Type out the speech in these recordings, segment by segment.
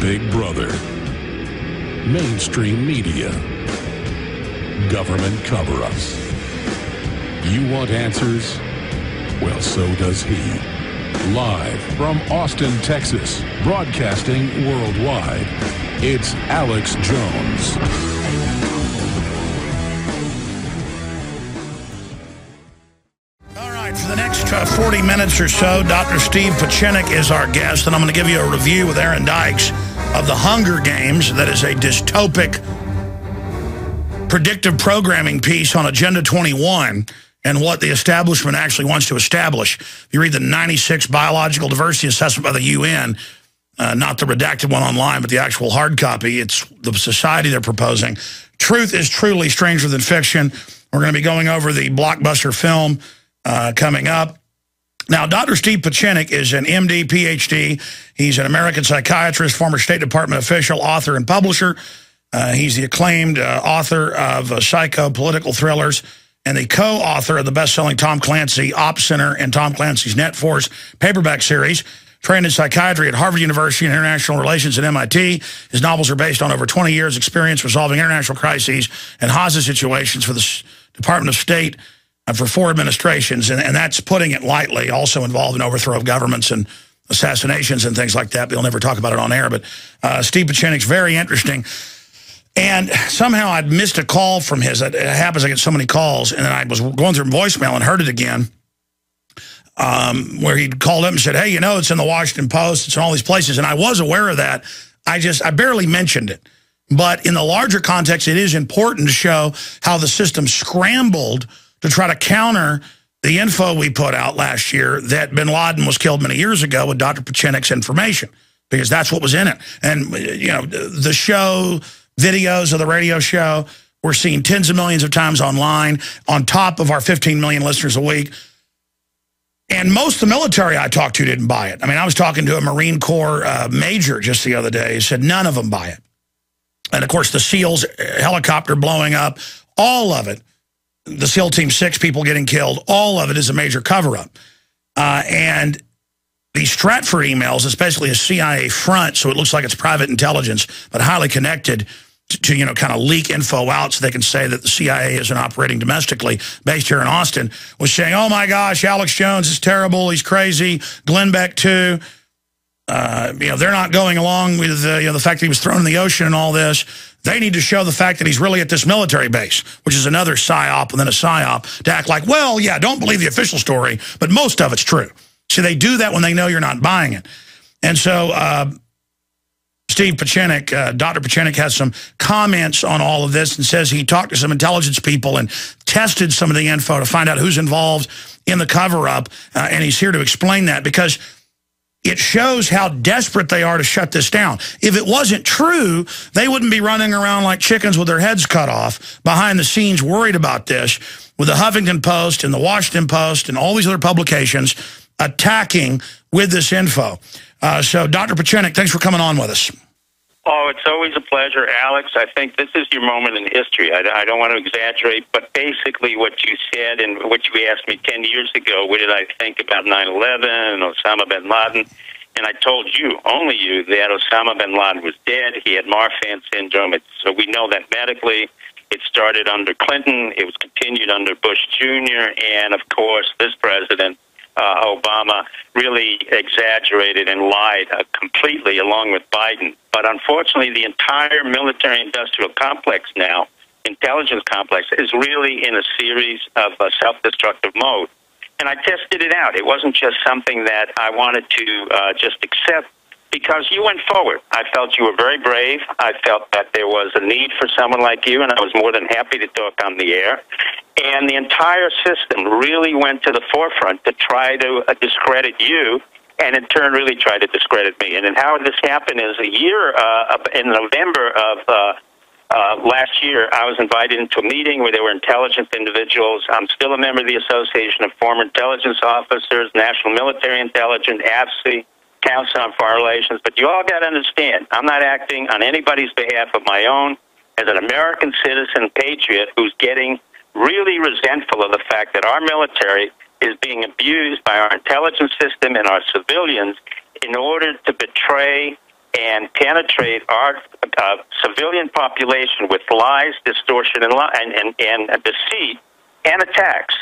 Big Brother, mainstream media, government cover-ups. You want answers? Well, so does he. Live from Austin, Texas, broadcasting worldwide, it's Alex Jones. All right, for the next 40 minutes or so, Dr. Steve Pieczenik is our guest, and I'm going to give you a review with Aaron Dykes of The Hunger Games. That is a dystopic predictive programming piece on Agenda 21 and what the establishment actually wants to establish. If you read the 96 Biological Diversity Assessment by the UN, not the redacted one online, but the actual hard copy, it's the society they're proposing. Truth is truly stranger than fiction. We're going to be going over the blockbuster film coming up. Now, Dr. Steve Pieczenik is an MD, PhD. He's an American psychiatrist, former State Department official, author, and publisher. He's the acclaimed author of psycho-political thrillers and the co-author of the best-selling Tom Clancy Ops Center and Tom Clancy's Net Force paperback series. Trained in psychiatry at Harvard University and International Relations at MIT. His novels are based on over 20 years' experience resolving international crises and hostage situations for the Department of State for 4 administrations, and that's putting it lightly, also involved in overthrow of governments and assassinations and things like that. We'll never talk about it on air, but Steve Pieczenik's very interesting. And somehow I'd missed a call from his. It happens, I get so many calls, and then I was going through voicemail and heard it again, where he'd called up and said, hey, you know, it's in the Washington Post, it's in all these places, and I was aware of that. I barely mentioned it. But in the larger context, it is important to show how the system scrambled to try to counter the info we put out last year that bin Laden was killed many years ago with Dr. Pieczenik's information, because that's what was in it. And, you know, the show, videos of the radio show, we're seeing tens of millions of times online, on top of our 15 million listeners a week. And most of the military I talked to didn't buy it. I mean, I was talking to a Marine Corps major just the other day. He said none of them buy it. And, of course, the SEALs helicopter blowing up, all of it, the SEAL Team 6 people getting killed, all of it is a major cover-up. And the Stratford emails, especially a CIA front, so it looks like it's private intelligence, but highly connected to you know, kind of leak info out so they can say that the CIA isn't operating domestically, based here in Austin, was saying, oh my gosh, Alex Jones is terrible, he's crazy, Glenn Beck too. You know, they're not going along with you know, the fact that he was thrown in the ocean and all this. They need to show the fact that he's really at this military base, which is another psyop within a psyop, to act like, well, yeah, don't believe the official story, but most of it's true. So they do that when they know you're not buying it. And so Steve Pieczenik, Dr. Pieczenik, has some comments on all of this and says he talked to some intelligence people and tested some of the info to find out who's involved in the cover-up, and he's here to explain that, because it shows how desperate they are to shut this down. If it wasn't true, they wouldn't be running around like chickens with their heads cut off behind the scenes worried about this, with the Huffington Post and the Washington Post and all these other publications attacking with this info. So, Dr. Pieczenik, thanks for coming on with us. Oh, it's always a pleasure, Alex. I think this is your moment in history. I don't want to exaggerate, but basically what you said and what you asked me 10 years ago, what did I think about 9/11 and Osama bin Laden? And I told you, only you, that Osama bin Laden was dead. He had Marfan syndrome. So we know that medically. It started under Clinton. It was continued under Bush Jr. And, of course, this president, Obama, really exaggerated and lied completely, along with Biden. But unfortunately, the entire military-industrial complex now, intelligence complex, is really in a series of self-destructive mode. And I tested it out. It wasn't just something that I wanted to just accept, because you went forward. I felt you were very brave. I felt that there was a need for someone like you, and I was more than happy to talk on the air. And the entire system really went to the forefront to try to discredit you, and in turn really try to discredit me. And then how this happened is a year, in November of last year, I was invited into a meeting where there were intelligence individuals. I'm still a member of the Association of Former Intelligence Officers, National Military Intelligence, AFSI, Council on Foreign Relations. But you all got to understand, I'm not acting on anybody's behalf of my own. As an American citizen patriot who's getting really resentful of the fact that our military is being abused by our intelligence system and our civilians in order to betray and penetrate our civilian population with lies, distortion, and deceit and attacks.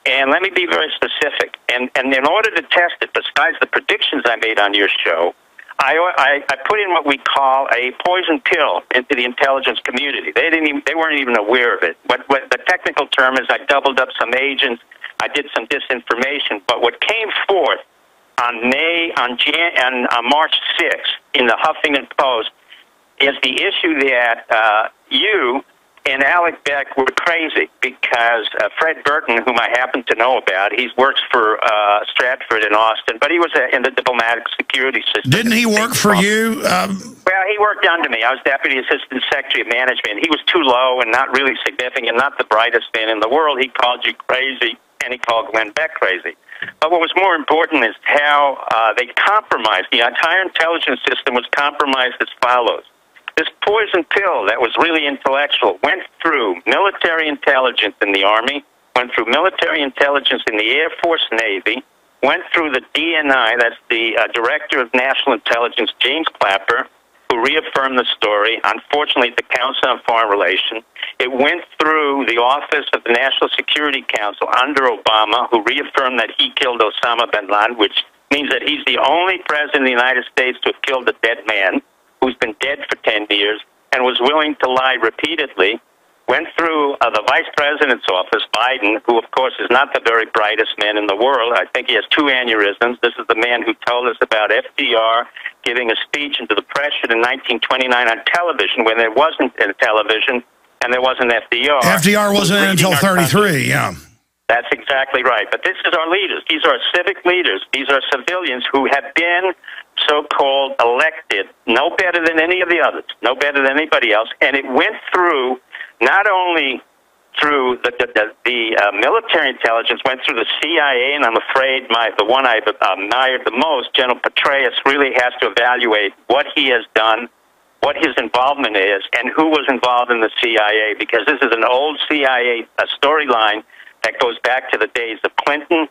And let me be very specific. And in order to test it, besides the predictions I made on your show, I put in what we call a poison pill into the intelligence community. They weren't even aware of it. What the technical term is, I doubled up some agents. I did some disinformation. But what came forth on March 6th in the Huffington Post is the issue that you and Alec Beck were crazy because Fred Burton, whom I happen to know about, he works for Stratford in Austin, but he was in the diplomatic security system. Didn't he work for you? Well, he worked under me. I was Deputy Assistant Secretary of Management. He was too low and not really significant, not the brightest man in the world. He called you crazy, and he called Glenn Beck crazy. But what was more important is how they compromised. The entire intelligence system was compromised as follows. This poison pill that was really intellectual went through military intelligence in the Army, went through military intelligence in the Air Force Navy, went through the DNI, that's the Director of National Intelligence, James Clapper, who reaffirmed the story, unfortunately, the Council on Foreign Relations. It went through the Office of the National Security Council under Obama, who reaffirmed that he killed Osama bin Laden, which means that he's the only president of the United States to have killed a dead man, who's been dead for 10 years and was willing to lie repeatedly, went through the Vice President's office, Biden, who, of course, is not the very brightest man in the world. I think he has 2 aneurysms. This is the man who told us about FDR giving a speech into the Depression in 1929 on television when there wasn't a television and there wasn't FDR. FDR wasn't in until 33, yeah. That's exactly right. But this is our leaders. These are civic leaders. These are civilians who have been so-called elected, no better than any of the others, no better than anybody else. And it went through not only through the military intelligence, went through the CIA, and I'm afraid the one I've admired the most, General Petraeus, really has to evaluate what he has done, what his involvement is, and who was involved in the CIA, because this is an old CIA storyline that goes back to the days of Clinton,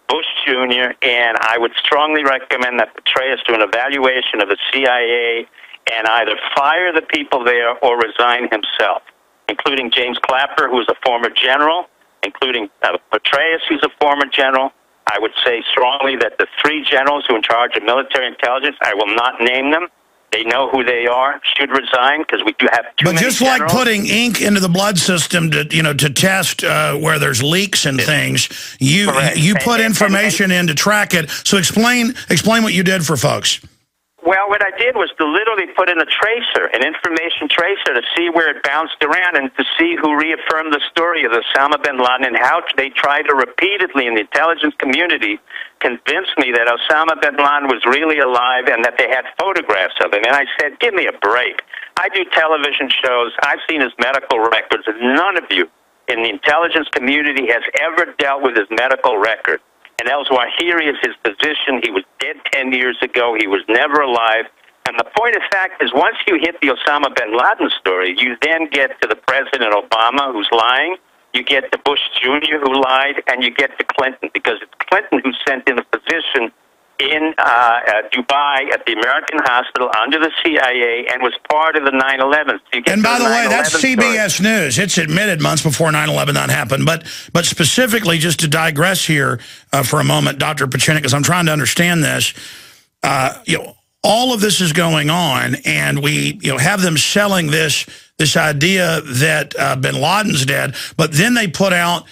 Bush Jr., and I would strongly recommend that Petraeus do an evaluation of the CIA and either fire the people there or resign himself, including James Clapper, who is a former general, including Petraeus, who's a former general. I would say strongly that the 3 generals who are in charge of military intelligence, I will not name them, they know who they are, should resign, because we do have too many generals. But just like putting ink into the blood system to to test where there's leaks and things, you put information in to track it. So explain what you did for folks. Well, what I did was to literally put in a tracer, an information tracer, to see where it bounced around and to see who reaffirmed the story of Osama bin Laden and how they tried to repeatedly in the intelligence community convince me that Osama bin Laden was really alive and that they had photographs of him. And I said, give me a break. I do television shows. I've seen his medical records, and none of you in the intelligence community has ever dealt with his medical record. And al-Zawahiri is his position. He was dead 10 years ago. He was never alive. And the point of fact is, once you hit the Osama bin Laden story, you then get to the President Obama, who's lying. You get to Bush Jr., who lied, and you get to Clinton, because it's Clinton who sent in a position in Dubai at the American hospital under the CIA and was part of the 9/11. So and by the way, that's CBS News. It's admitted months before 9/11 that happened. But specifically, just to digress here for a moment, Dr. Pieczenik, because I'm trying to understand this, all of this is going on, and we have them selling this idea that bin Laden's dead, but then they put out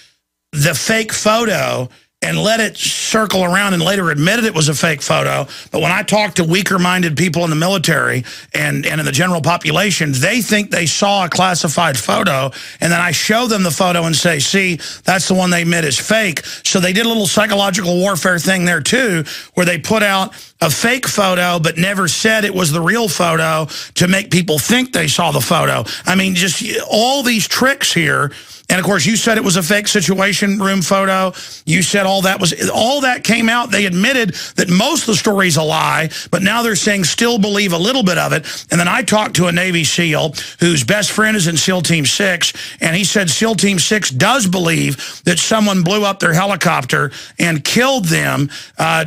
the fake photo and let it circle around and later admitted it was a fake photo. But when I talk to weaker-minded people in the military and in the general population, they think they saw a classified photo, and then I show them the photo and say, see, that's the one they admit is fake. So they did a little psychological warfare thing there, too, where they put out a fake photo but never said it was the real photo to make people think they saw the photo. I mean, just all these tricks here. And, of course, you said it was a fake Situation Room photo. You said all that came out. They admitted that most of the story's a lie, but now they're saying still believe a little bit of it. And then I talked to a Navy SEAL whose best friend is in SEAL Team 6, and he said SEAL Team 6 does believe that someone blew up their helicopter and killed them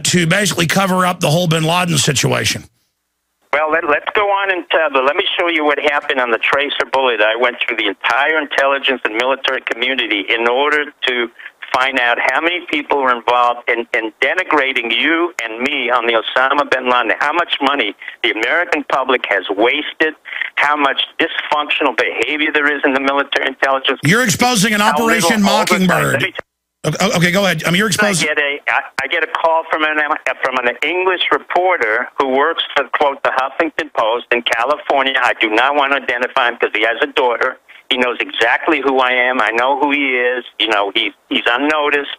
to basically cover up the whole bin Laden situation. Well, let's go on and let me show you what happened on the tracer bullet. I went through the entire intelligence and military community in order to find out how many people were involved in denigrating you and me on the Osama bin Laden, how much money the American public has wasted, how much dysfunctional behavior there is in the military intelligence. You're exposing an Operation Mockingbird. Okay, go ahead. I mean, you're exposing. I get a call from an English reporter who works for, quote, the Huffington Post in California. I do not want to identify him because he has a daughter. He knows exactly who I am. I know who he is. You know, he's unnoticed.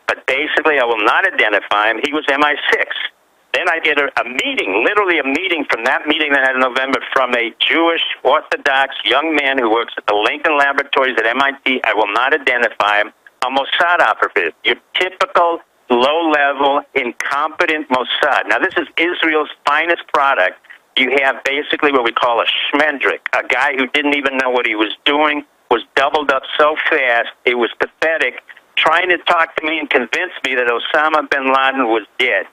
But basically, I will not identify him. He was MI6. Then I get a meeting, literally a meeting from that meeting that I had in November from a Jewish Orthodox young man who works at the Lincoln Laboratories at MIT. I will not identify him. A Mossad operative. Your typical low-level, incompetent Mossad. Now, this is Israel's finest product. You have basically what we call a schmendrick, a guy who didn't even know what he was doing, was doubled up so fast, it was pathetic, trying to talk to me and convince me that Osama bin Laden was dead.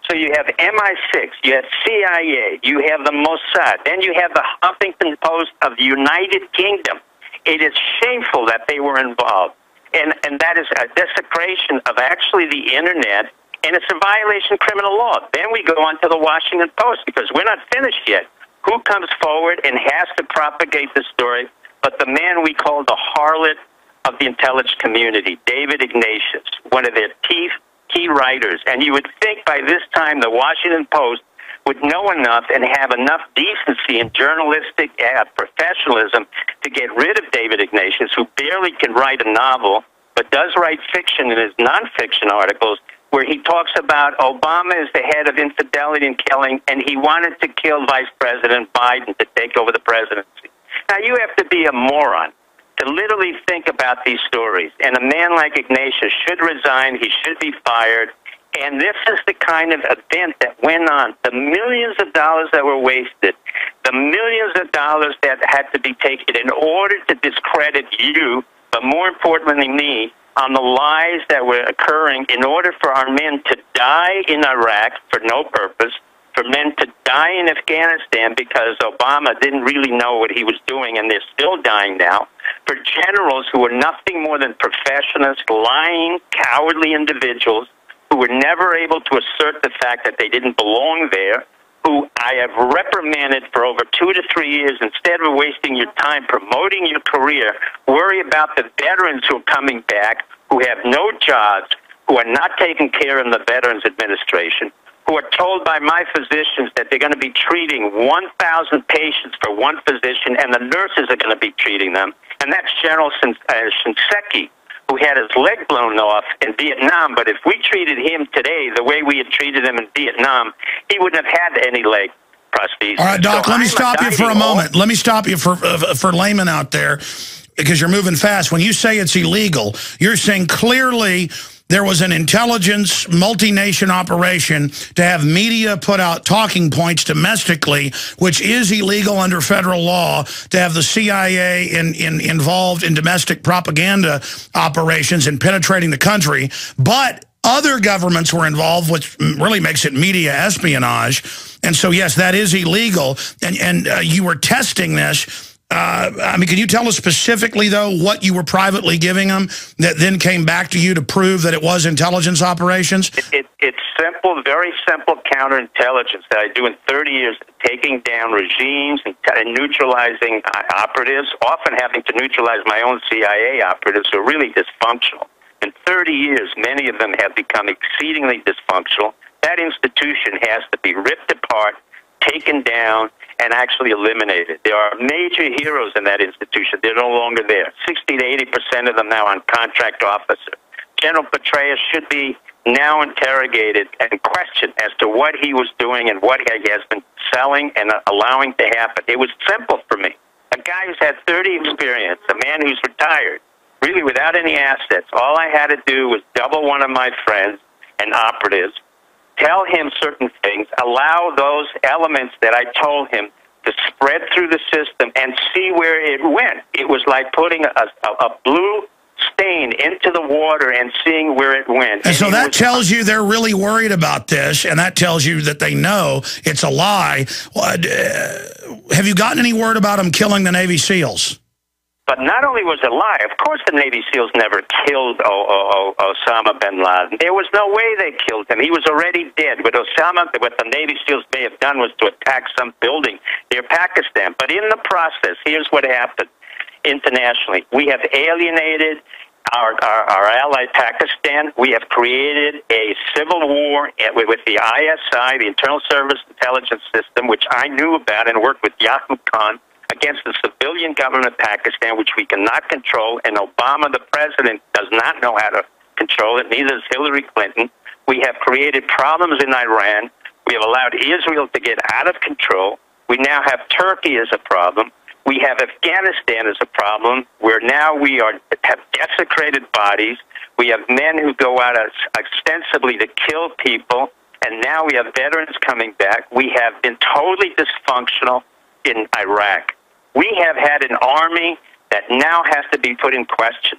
So you have MI6, you have CIA, you have the Mossad, then you have the Huffington Post of the United Kingdom. It is shameful that they were involved. And that is a desecration of actually the Internet, and it's a violation of criminal law. Then we go on to the Washington Post, because we're not finished yet. Who comes forward and has to propagate the story but the man we call the harlot of the intelligence community, David Ignatius, one of their key writers. And you would think by this time the Washington Post would know enough and have enough decency and journalistic professionalism to get rid of David Ignatius, who barely can write a novel, but does write fiction in his nonfiction articles, where he talks about Obama is the head of infidelity and killing, and he wanted to kill Vice President Biden to take over the presidency. Now, you have to be a moron to literally think about these stories. And a man like Ignatius should resign. He should be fired. And this is the kind of event that went on. The millions of dollars that were wasted, the millions of dollars that had to be taken in order to discredit you, but more importantly me, on the lies that were occurring in order for our men to die in Iraq for no purpose, for men to die in Afghanistan because Obama didn't really know what he was doing, and they're still dying now, for generals who were nothing more than professionals, lying, cowardly individuals who were never able to assert the fact that they didn't belong there, who I have reprimanded for over 2 to 3 years. Instead of wasting your time promoting your career, worry about the veterans who are coming back, who have no jobs, who are not taken care of in the Veterans Administration, who are told by my physicians that they're going to be treating 1,000 patients for one physician, and the nurses are going to be treating them. And that's General Shinseki, who had his leg blown off in Vietnam. But if we treated him today the way we had treated him in Vietnam, he wouldn't have had any leg prostheses. All right, Doc, let me stop you for a moment. Let me stop you for laymen out there, because you're moving fast. When you say it's illegal, you're saying clearly there was an intelligence multi-nation operation to have media put out talking points domestically, which is illegal under federal law, to have the CIA involved in domestic propaganda operations and penetrating the country. But other governments were involved, which really makes it media espionage. And so, yes, that is illegal. And you were testing this. I mean, can you tell us specifically, though, what you were privately giving them that then came back to you to prove that it was intelligence operations? It's simple, very simple counterintelligence that I do in 30 years, taking down regimes and neutralizing operatives, often having to neutralize my own CIA operatives who are really dysfunctional. In 30 years, many of them have become exceedingly dysfunctional. That institution has to be ripped apart, taken down, and actually eliminated. There are major heroes in that institution. They're no longer there. 60 to 80% of them now on contract officer. General Petraeus should be now interrogated and questioned as to what he was doing and what he has been selling and allowing to happen. It was simple for me. A guy who's had 30 experience, a man who's retired, really without any assets. All I had to do was double one of my friends and operatives, tell him certain things, allow those elements that I told him to spread through the system and see where it went. It was like putting a blue stain into the water and seeing where it went. And so that tells you they're really worried about this, and that tells you that they know it's a lie. Have you gotten any word about them killing the Navy SEALs? But not only was it a lie, of course the Navy SEALs never killed Osama bin Laden. There was no way they killed him. He was already dead. What the Navy SEALs may have done was to attack some building near Pakistan. But in the process, here's what happened internationally. We have alienated our ally Pakistan. We have created a civil war with the ISI, the Internal Service Intelligence System, which I knew about and worked with Yaqub Khan, against the civilian government of Pakistan, which we cannot control, and Obama, the president, does not know how to control it, neither does Hillary Clinton. We have created problems in Iran. We have allowed Israel to get out of control. We now have Turkey as a problem. We have Afghanistan as a problem, where now we have desecrated bodies. We have men who go out extensively to kill people, and now we have veterans coming back. We have been totally dysfunctional in Iraq. We have had an army that now has to be put in question.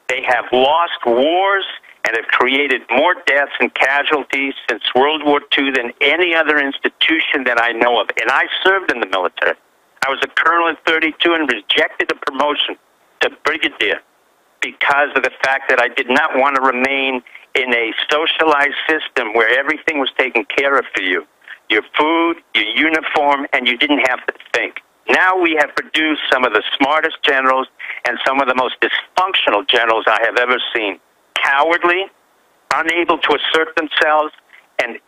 They have lost wars and have created more deaths and casualties since World War II than any other institution that I know of. And I served in the military. I was a colonel in 32 and rejected a promotion to brigadier because of the fact that I did not want to remain in a socialized system where everything was taken care of for you. Your food, your uniform, and you didn't have to think. Now we have produced some of the smartest generals and some of the most dysfunctional generals I have ever seen. Cowardly, unable to assert themselves, and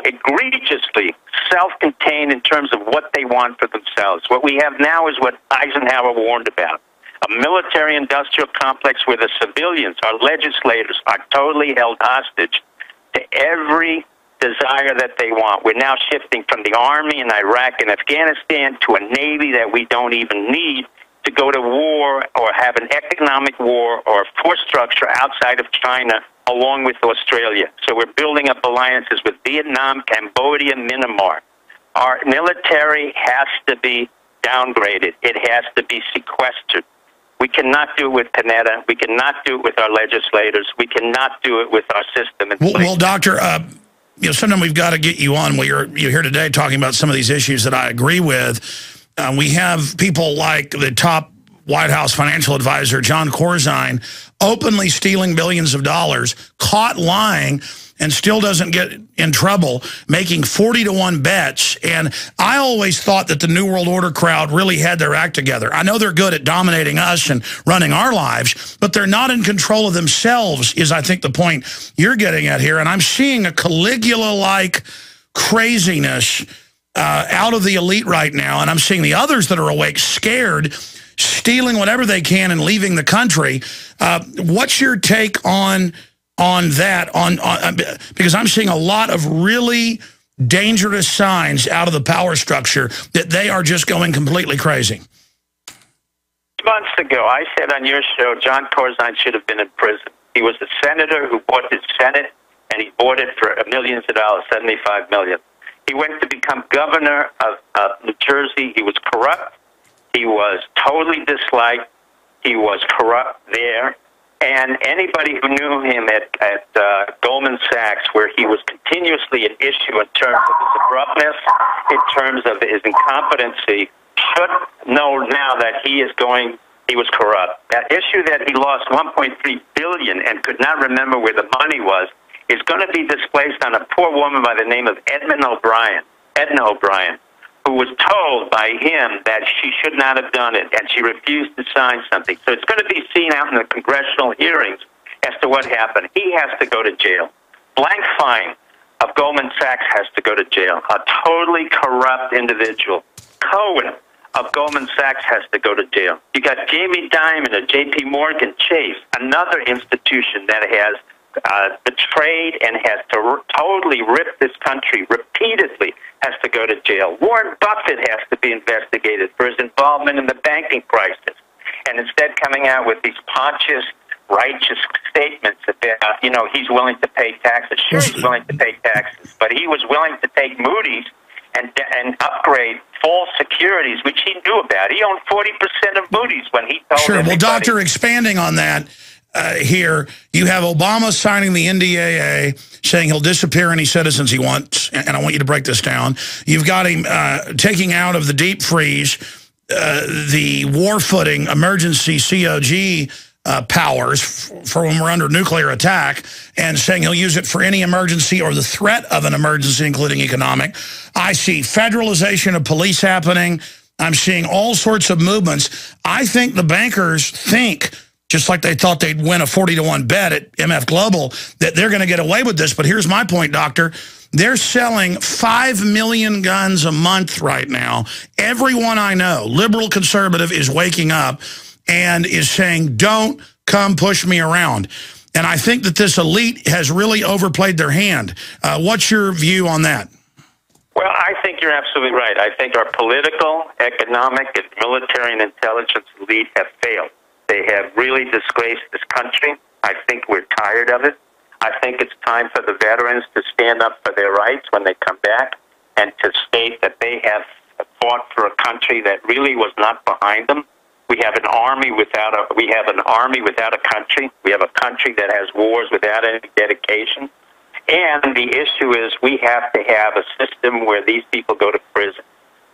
egregiously self-contained in terms of what they want for themselves. What we have now is what Eisenhower warned about. A military-industrial complex where the civilians, our legislators, are totally held hostage to every desire that they want. We're now shifting from the army in Iraq and Afghanistan to a navy that we don't even need to go to war or have an economic war or a force structure outside of China along with Australia. So we're building up alliances with Vietnam, Cambodia, Myanmar. Our military has to be downgraded. It has to be sequestered. We cannot do it with Panetta. We cannot do it with our legislators. We cannot do it with our system in place. Well, Doctor, sometime we've got to get you on. Well, you're here today talking about some of these issues that I agree with. We have people like the top White House financial advisor, John Corzine, openly stealing billions of dollars, caught lying, and still doesn't get in trouble, making 40-to-1 bets. And I always thought that the New World Order crowd really had their act together. I know they're good at dominating us and running our lives, but they're not in control of themselves, is I think the point you're getting at here. And I'm seeing a Caligula-like craziness out of the elite right now, and I'm seeing the others that are awake scared, stealing whatever they can and leaving the country. What's your take on that? Because I'm seeing a lot of really dangerous signs out of the power structure that they are just going completely crazy. Months ago, I said on your show, John Corzine should have been in prison. He was the senator who bought his Senate, and he bought it for millions of dollars, $75 million. He went to become governor of New Jersey. He was corrupt. He was totally disliked. He was corrupt there. And anybody who knew him at Goldman Sachs, where he was continuously an issue in terms of his abruptness, in terms of his incompetency, should know now that he was corrupt. That issue that he lost $1.3 billion and could not remember where the money was is going to be displaced on a poor woman by the name of Edna O'Brien, who was told by him that she should not have done it, and she refused to sign something. So it's going to be seen out in the congressional hearings as to what happened. He has to go to jail. Blank Fine of Goldman Sachs has to go to jail. A totally corrupt individual. Cohen of Goldman Sachs has to go to jail. You got Jamie Dimon of J.P. Morgan Chase, another institution that has betrayed and has totally ripped this country repeatedly, has to go to jail. Warren Buffett has to be investigated for his involvement in the banking crisis. And instead coming out with these pompous, righteous statements about, he's willing to pay taxes. Sure, he's willing to pay taxes. But he was willing to take Moody's and upgrade false securities, which he knew about. He owned 40% of Moody's when he told Sure. everybody. Well, Doctor, expanding on that, here. You have Obama signing the NDAA, saying he'll disappear any citizens he wants, and I want you to break this down. You've got him taking out of the deep freeze the war-footing emergency COG powers for when we're under nuclear attack, and saying he'll use it for any emergency or the threat of an emergency, including economic. I see federalization of police happening. I'm seeing all sorts of movements. I think the bankers think, just like they thought they'd win a 40-to-1 bet at MF Global, that they're going to get away with this. But here's my point, Doctor. They're selling 5 million guns a month right now. Everyone I know, liberal, conservative, is waking up and is saying, don't come push me around. And I think that this elite has really overplayed their hand. What's your view on that? Well, I think you're absolutely right. I think our political, economic, and military and intelligence elite have failed. They have really disgraced this country. I think we're tired of it. I think it's time for the veterans to stand up for their rights when they come back and to state that they have fought for a country that really was not behind them. We have an army without a country. We have a country that has wars without any dedication. And the issue is we have to have a system where these people go to prison.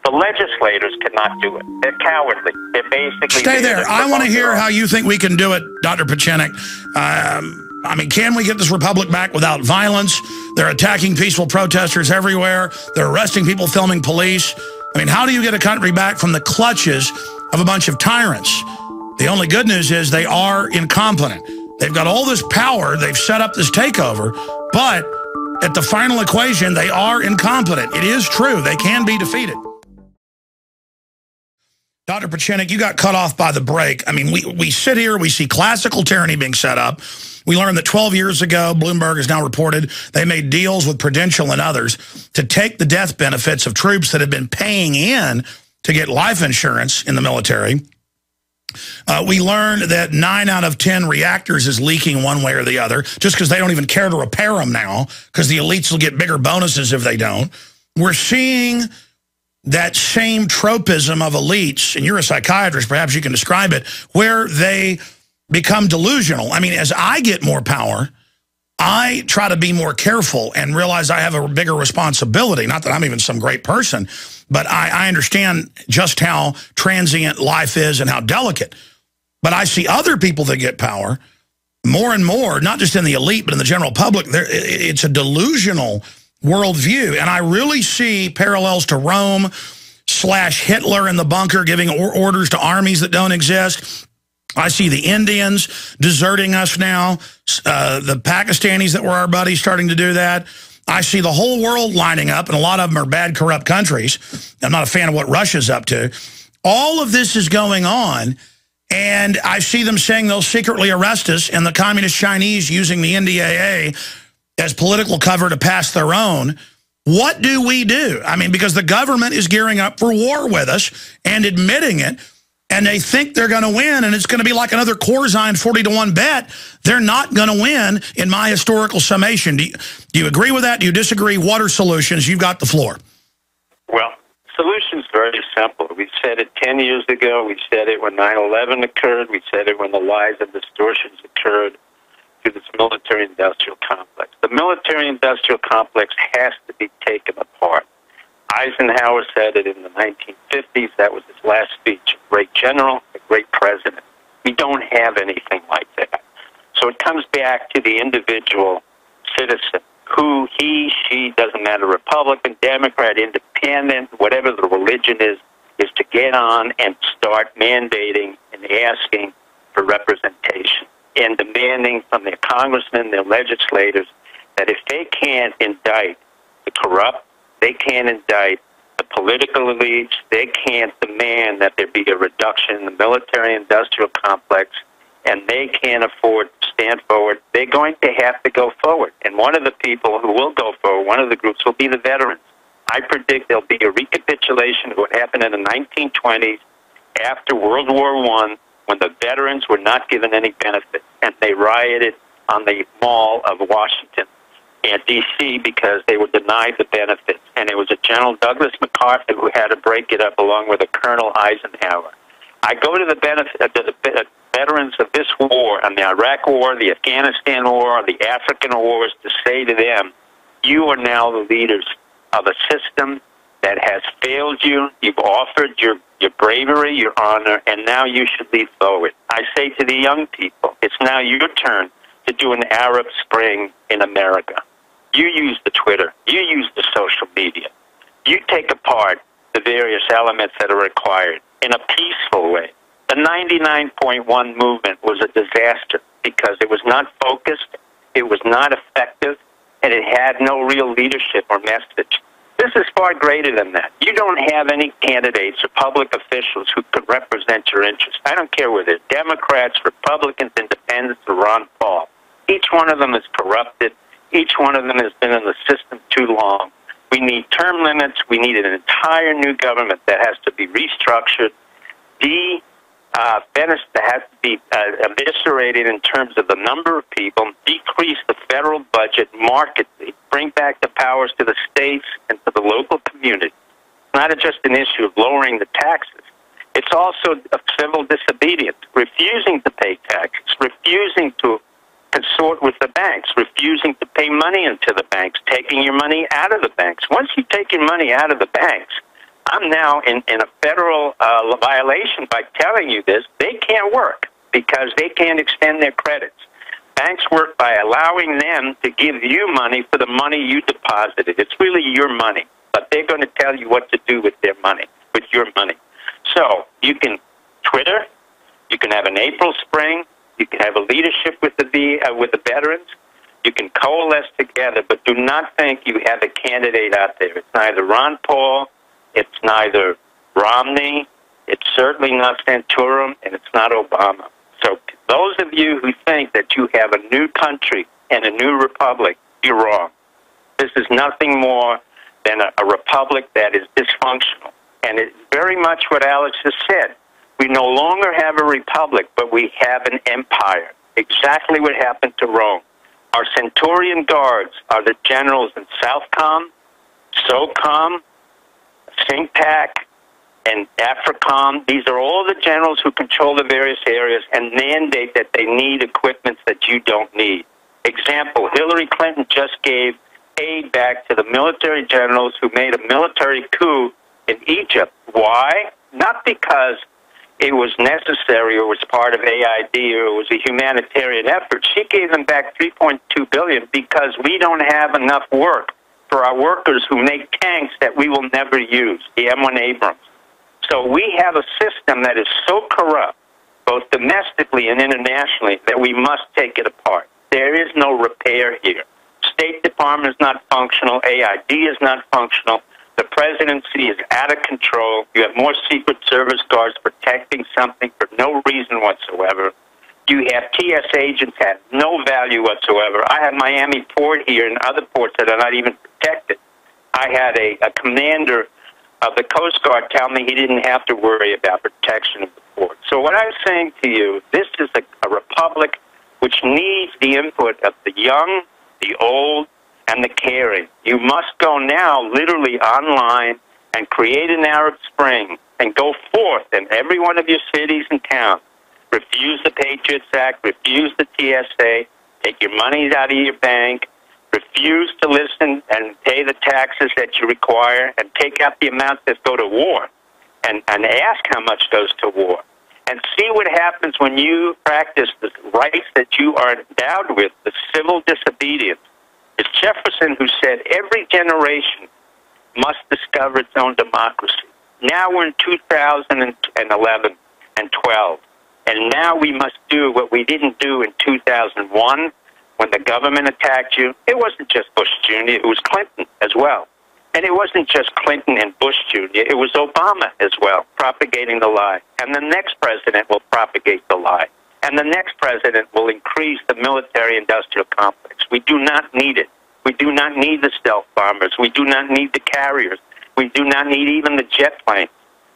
The legislators cannot do it. They're cowardly. They're basically... Stay there. I want to hear how you think we can do it, Dr. Pieczenik. I mean, can we get this republic back without violence? They're attacking peaceful protesters everywhere. They're arresting people, filming police. I mean, how do you get a country back from the clutches of a bunch of tyrants? The only good news is they are incompetent. They've got all this power. They've set up this takeover. But at the final equation, they are incompetent. It is true. They can be defeated. Dr. Pieczenik, you got cut off by the break. I mean, we sit here, we see classical tyranny being set up. We learned that 12 years ago, Bloomberg has now reported, they made deals with Prudential and others to take the death benefits of troops that had been paying in to get life insurance in the military. We learned that 9 out of 10 reactors is leaking one way or the other, just because they don't even care to repair them now, because the elites will get bigger bonuses if they don't. We're seeing that same tropism of elites, and you're a psychiatrist, perhaps you can describe it, where they become delusional. I mean, as I get more power, I try to be more careful and realize I have a bigger responsibility. Not that I'm even some great person, but I understand just how transient life is and how delicate. But I see other people that get power more and more, not just in the elite, but in the general public. It's a delusional worldview. And I really see parallels to Rome / Hitler in the bunker giving orders to armies that don't exist. I see the Indians deserting us now, the Pakistanis that were our buddies starting to do that. I see the whole world lining up, and a lot of them are bad, corrupt countries. I'm not a fan of what Russia's up to. All of this is going on, and I see them saying they'll secretly arrest us, and the communist Chinese using the NDAA as political cover to pass their own. What do we do? I mean, because the government is gearing up for war with us and admitting it, and they think they're going to win, and it's going to be like another Corzine 40-to-1 bet. They're not going to win in my historical summation. Do you agree with that? Do you disagree? What are solutions? You've got the floor. Well, solution's very simple. We said it 10 years ago. We said it when 9/11 occurred. We said it when the lies and distortions occurred through this military-industrial complex. The military-industrial complex has to be taken apart. Eisenhower said it in the 1950s. That was his last speech. A great general, a great president. We don't have anything like that. So it comes back to the individual citizen, who he, she, doesn't matter, Republican, Democrat, Independent, whatever the religion is to get on and start mandating and asking for representation and demanding from their congressmen, their legislators, that if they can't indict the corrupt, they can't indict the political elites, they can't demand that there be a reduction in the military-industrial complex, and they can't afford to stand forward, they're going to have to go forward. And one of the people who will go forward, one of the groups, will be the veterans. I predict there'll be a recapitulation of what happened in the 1920s after World War I, when the veterans were not given any benefits, and they rioted on the Mall of Washington and D.C. because they were denied the benefits. And it was a General Douglas MacArthur who had to break it up along with a Colonel Eisenhower. I go to the veterans of this war, and the Iraq War, the Afghanistan War, the African wars, to say to them, you are now the leaders of a system that has failed you. You've offered your bravery, your honor, and now you should lead forward. I say to the young people, it's now your turn to do an Arab Spring in America. You use the Twitter. You use the social media. You take apart the various elements that are required in a peaceful way. The 99.1 movement was a disaster because it was not focused, it was not effective, and it had no real leadership or message. This is far greater than that. You don't have any candidates or public officials who could represent your interests. I don't care whether they're Democrats, Republicans, Independents, or Ron Paul. Each one of them is corrupted. Each one of them has been in the system too long. We need term limits. We need an entire new government that has to be restructured. That has to be eviscerated in terms of the number of people, decrease the federal budget markedly, bring back the powers to the states and to the local community. It's not just an issue of lowering the taxes. It's also of civil disobedience, refusing to pay taxes, refusing to consort with the banks, refusing to pay money into the banks, taking your money out of the banks. Once you take your money out of the banks, I'm now in a federal violation by telling you this. They can't work because they can't extend their credits. Banks work by allowing them to give you money for the money you deposited. It's really your money, but they're going to tell you what to do with their money, with your money. So you can Twitter, you can have an April Spring, you can have a leadership with the veterans, you can coalesce together, but do not think you have a candidate out there. It's neither Ron Paul, it's neither Romney, it's certainly not Santorum, and it's not Obama. So those of you who think that you have a new country and a new republic, you're wrong. This is nothing more than a republic that is dysfunctional. And it's very much what Alex has said. We no longer have a republic, but we have an empire. Exactly what happened to Rome. Our Centurion guards are the generals in Southcom, SOCOM, SINCPAC, and AFRICOM. These are all the generals who control the various areas and mandate that they need equipment that you don't need. Example, Hillary Clinton just gave aid back to the military generals who made a military coup in Egypt. Why? Not because it was necessary or was part of AID or it was a humanitarian effort. She gave them back $3.2 billion because we don't have enough work for our workers who make tanks that we will never use, the M1 Abrams. So we have a system that is so corrupt, both domestically and internationally, that we must take it apart. There is no repair here. State Department is not functional. AID is not functional. The presidency is out of control. You have more Secret Service guards protecting something for no reason whatsoever. You have TS agents have no value whatsoever. I have Miami Port here and other ports that are not even protected. I had a commander of the Coast Guard tell me he didn't have to worry about protection of the port. So what I'm saying to you, this is a republic which needs the input of the young, the old, and the caring. You must go now literally online and create an Arab Spring and go forth in every one of your cities and towns. Refuse the Patriots Act, refuse the TSA, take your monies out of your bank, refuse to listen and pay the taxes that you require, and take out the amounts that go to war, and ask how much goes to war. And see what happens when you practice the rights that you are endowed with, the civil disobedience. It's Jefferson who said every generation must discover its own democracy. Now we're in 2011 and 12, and now we must do what we didn't do in 2001 when the government attacked you. It wasn't just Bush Jr., it was Clinton as well. And it wasn't just Clinton and Bush Jr., it was Obama as well, propagating the lie. And the next president will propagate the lie. And the next president will increase the military-industrial complex. We do not need it. We do not need the stealth bombers. We do not need the carriers. We do not need even the jet planes.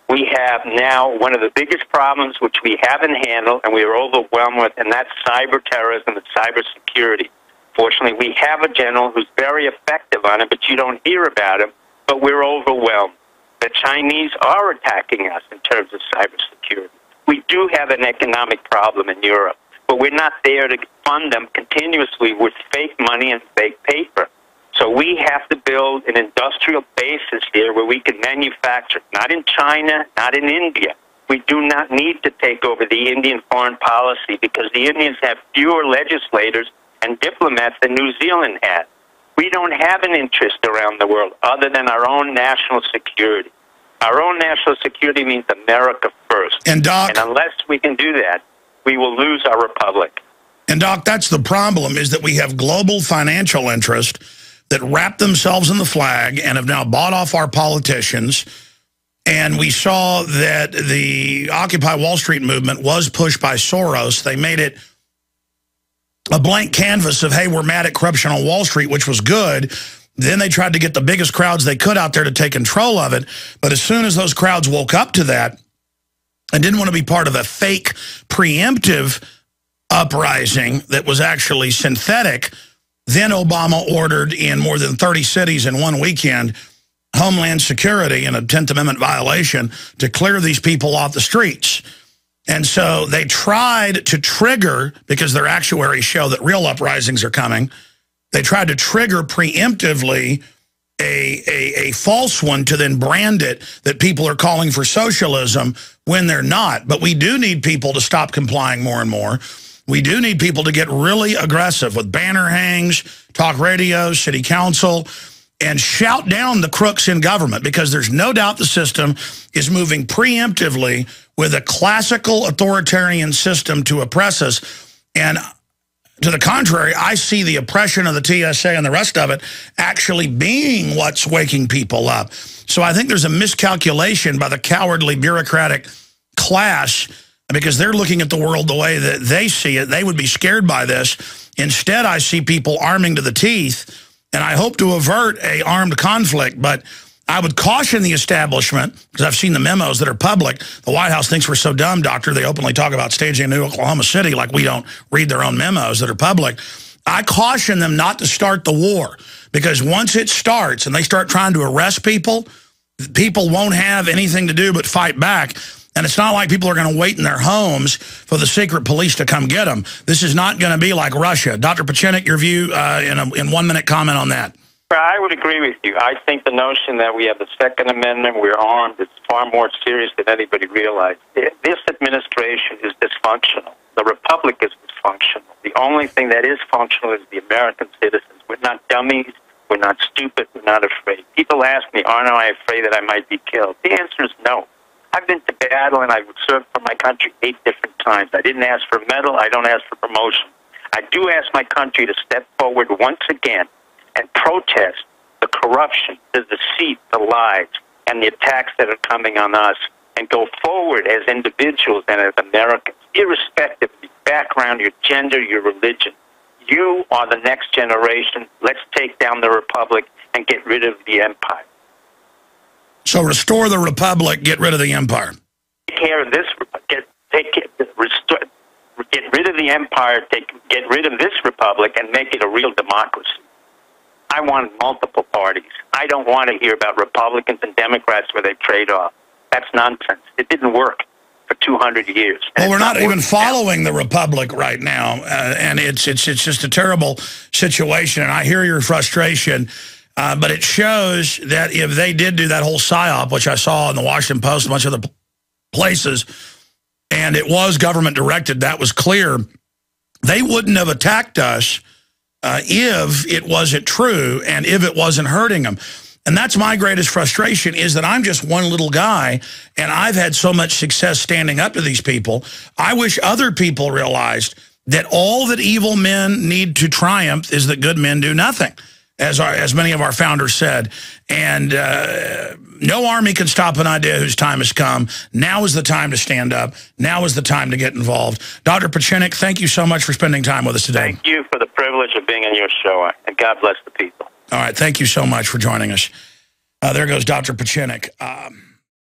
We have now one of the biggest problems which we haven't handled and we are overwhelmed with, and that's cyber terrorism and cyber security. Fortunately, we have a general who's very effective on it, but you don't hear about him, but we're overwhelmed. The Chinese are attacking us in terms of cybersecurity. We do have an economic problem in Europe, but we're not there to fund them continuously with fake money and fake paper. So we have to build an industrial basis here where we can manufacture, not in China, not in India. We do not need to take over the Indian foreign policy because the Indians have fewer legislators and diplomats than New Zealand has. We don't have an interest around the world other than our own national security. Our own national security means America first. And Doc, and unless we can do that, we will lose our republic. And Doc, that's the problem, is that we have global financial interest that wrap themselves in the flag and have now bought off our politicians. And we saw that the Occupy Wall Street movement was pushed by Soros. They made it a blank canvas of, hey, we're mad at corruption on Wall Street, which was good. Then they tried to get the biggest crowds they could out there to take control of it. But as soon as those crowds woke up to that and didn't want to be part of a fake preemptive uprising that was actually synthetic, then Obama ordered in more than 30 cities in one weekend Homeland Security in a 10th Amendment violation to clear these people off the streets. And so they tried to trigger, because their actuaries show that real uprisings are coming, they tried to trigger preemptively a false one to then brand it that people are calling for socialism when they're not. But we do need people to stop complying more and more. We do need people to get really aggressive with banner hangs, talk radio, city council, and shout down the crooks in government, because there's no doubt the system is moving preemptively with a classical authoritarian system to oppress us. And to the contrary, I see the oppression of the TSA and the rest of it actually being what's waking people up. So I think there's a miscalculation by the cowardly bureaucratic class, because they're looking at the world the way that they see it. They would be scared by this. Instead, I see people arming to the teeth, and I hope to avert a armed conflict. But I would caution the establishment, because I've seen the memos that are public. The White House thinks we're so dumb, Doctor. They openly talk about staging a new Oklahoma City like we don't read their own memos that are public. I caution them not to start the war, because once it starts and they start trying to arrest people, people won't have anything to do but fight back. And it's not like people are going to wait in their homes for the secret police to come get them. This is not going to be like Russia. Dr. Pieczenik, your view in a 1 minute comment on that. I would agree with you. I think the notion that we have the Second Amendment, we're armed, is far more serious than anybody realized. This administration is dysfunctional. The Republic is dysfunctional. The only thing that is functional is the American citizens. We're not dummies. We're not stupid. We're not afraid. People ask me, aren't I afraid that I might be killed? The answer is no. I've been to battle, and I've served for my country 8 different times. I didn't ask for a medal. I don't ask for promotion. I do ask my country to step forward once again and protest the corruption, the deceit, the lies, and the attacks that are coming on us, and go forward as individuals and as Americans, irrespective of your background, your gender, your religion. You are the next generation. Let's take down the Republic and get rid of the empire. So restore the Republic, get rid of the empire. Take care of this, get rid of the empire, get rid of this Republic, and make it a real democracy. I want multiple parties. I don't want to hear about Republicans and Democrats where they trade off. That's nonsense. It didn't work for 200 years. Well, we're not even following the Republic right now, and it's just a terrible situation. And I hear your frustration, but it shows that if they did do that whole PSYOP, which I saw in the Washington Post, a bunch of the places, and it was government directed, that was clear, they wouldn't have attacked us if it wasn't true and if it wasn't hurting them. And that's my greatest frustration, is that I'm just one little guy, and I've had so much success standing up to these people. I wish other people realized that all that evil men need to triumph is that good men do nothing, as many of our founders said. And no army can stop an idea whose time has come. Now is the time to stand up. Now is the time to get involved. Dr. Pieczenik, thank you so much for spending time with us today. Thank you for the privilege of being on your show, and God bless the people. All right, thank you so much for joining us. There goes Dr. Pieczenik.